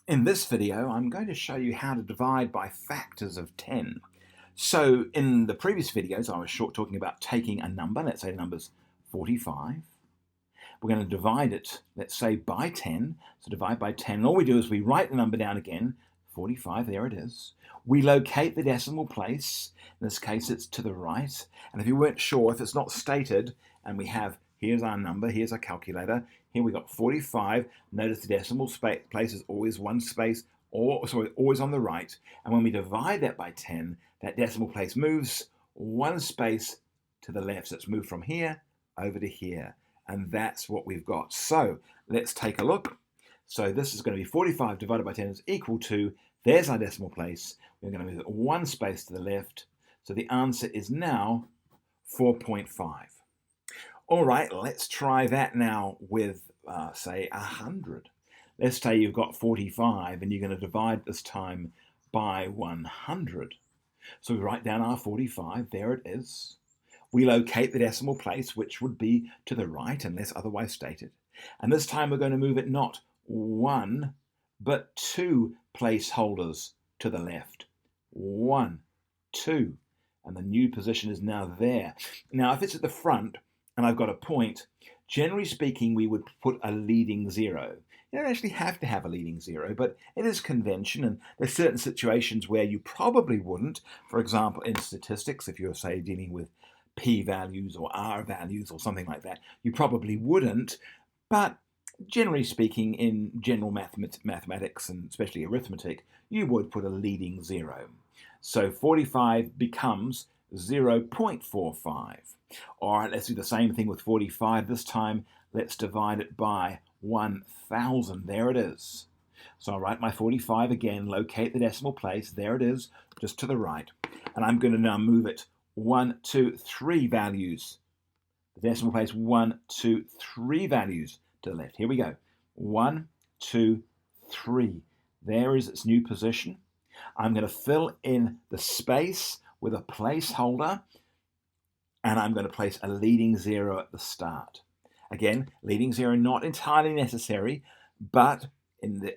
In this video, I'm going to show you how to divide by factors of 10. So in the previous videos, I was talking about taking a number, let's say the number's 45. We're going to divide it, let's say, by 10. So divide by 10. And all we do is we write the number down again, 45, there it is. We locate the decimal place. In this case, it's to the right. And if you weren't sure, if it's not stated, and we have, here's our number, here's our calculator, here we got 45. Notice the decimal place is always one space, always on the right. And when we divide that by 10, that decimal place moves one space to the left. So it's moved from here over to here. And that's what we've got. So let's take a look. So this is going to be 45 divided by 10 is equal to, there's our decimal place. We're going to move it one space to the left. So the answer is now 4.5. All right, let's try that now with, say, 100. Let's say you've got 45 and you're going to divide this time by 100. So we write down our 45, there it is. We locate the decimal place, which would be to the right unless otherwise stated. And this time we're going to move it not one, but two placeholders to the left. 1, 2, and the new position is now there. Now, if it's at the front and I've got a point, generally speaking, we would put a leading zero. You don't actually have to have a leading zero, but it is convention, and there's certain situations where you probably wouldn't. For example, in statistics, if you're, say, dealing with p-values or r-values or something like that, you probably wouldn't, but generally speaking, in general mathematics and especially arithmetic, you would put a leading zero. So 45 becomes 0.45. All right, let's do the same thing with 45. This time, let's divide it by 1,000. There it is. So I'll write my 45 again, locate the decimal place. There it is, just to the right. And I'm going to now move it 1, 2, 3 values. The decimal place, 1, 2, 3 values to the left. Here we go. 1, 2, 3. There is its new position. I'm going to fill in the space with a placeholder, and I'm going to place a leading zero at the start. Again, leading zero not entirely necessary, but in the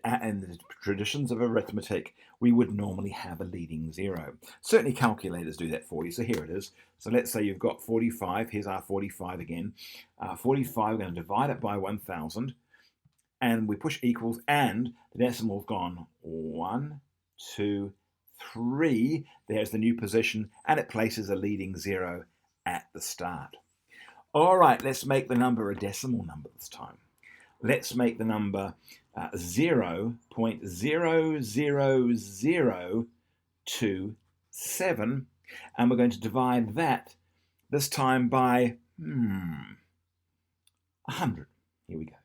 traditions of arithmetic, we would normally have a leading zero. Certainly calculators do that for you, so here it is. So let's say you've got 45. Here's our 45 again. 45, we're going to divide it by 1,000, and we push equals, and the decimal's gone 1, 2, 3. There's the new position, and it places a leading zero at the start. All right, let's make the number a decimal number this time. Let's make the number 0.00027, and we're going to divide that this time by 100. Here we go.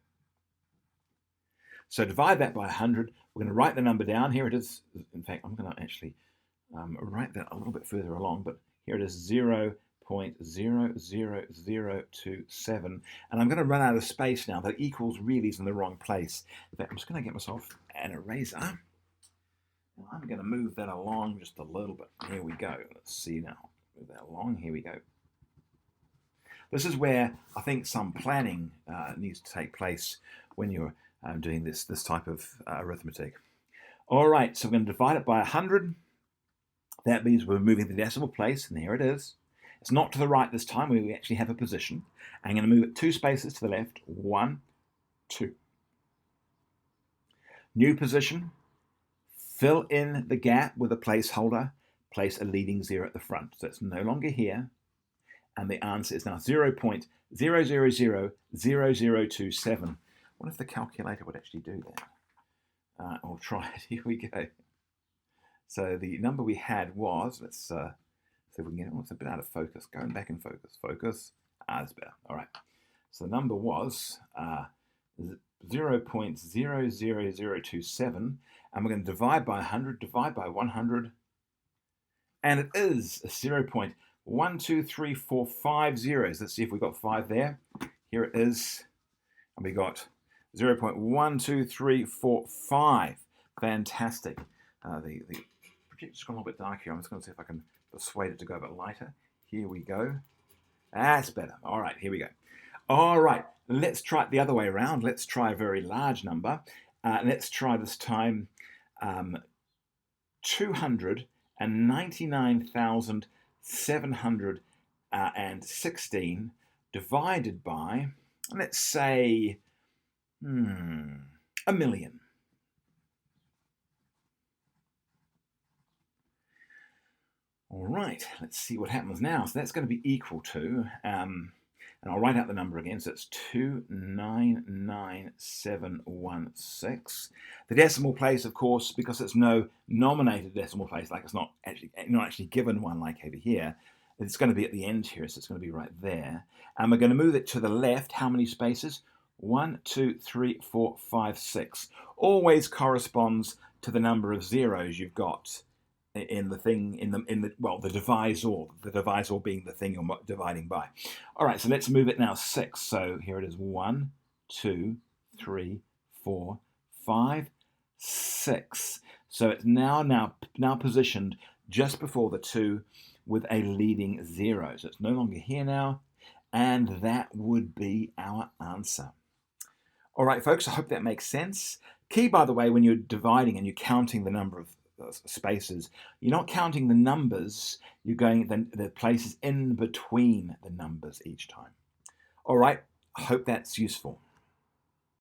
So divide that by 100. We're going to write the number down. Here it is. In fact, I'm going to actually write that a little bit further along, but here it is, 0.00027, and I'm going to run out of space now. The equals really is in the wrong place. In fact, I'm just going to get myself an eraser. I'm going to move that along just a little bit. Here we go. Let's see now. Move that along. Here we go. This is where I think some planning needs to take place when you're doing this type of arithmetic. All right, so we're going to divide it by 100. That means we're moving the decimal place, and there it is. It's not to the right this time, where we actually have a position. I'm going to move it 2 spaces to the left. 1, 2. New position. Fill in the gap with a placeholder. Place a leading zero at the front. So it's no longer here. And the answer is now 0.0000027. What if the calculator would actually do that? We'll try it. Here we go. So the number we had was, let's see if we can get it. Oh, it's a bit out of focus. Going back in focus. Focus. That's better. All right. So the number was 0.00027, and we're going to divide by 100, divide by 100, and it is 0.12345 zeros. Let's see if we got 5 there. Here it is, and we got 0.12345. Fantastic. The projector's gone a little bit dark here. I'm just going to see if I can persuade it to go a bit lighter. Here we go. That's better. All right, here we go. All right, let's try it the other way around. Let's try a very large number. Let's try this time. 299,716 divided by, let's say, a million. All right, let's see what happens now. So that's going to be equal to, and I'll write out the number again. So it's 299,716. The decimal place, of course, because it's no nominated decimal place, like it's not actually given one like over here, it's going to be at the end here, so it's going to be right there. And we're going to move it to the left. How many spaces? 1, 2, 3, 4, 5, 6. Always corresponds to the number of zeros you've got in the thing, the divisor being the thing you're dividing by. All right, so let's move it now 6. So here it is, 1, 2, 3, 4, 5, 6. So it's now positioned just before the 2 with a leading 0. So it's no longer here now, and that would be our answer. All right, folks, I hope that makes sense. Key, by the way, when you're dividing and you're counting the number of spaces, you're not counting the numbers, you're going the places in between the numbers each time. All right, I hope that's useful.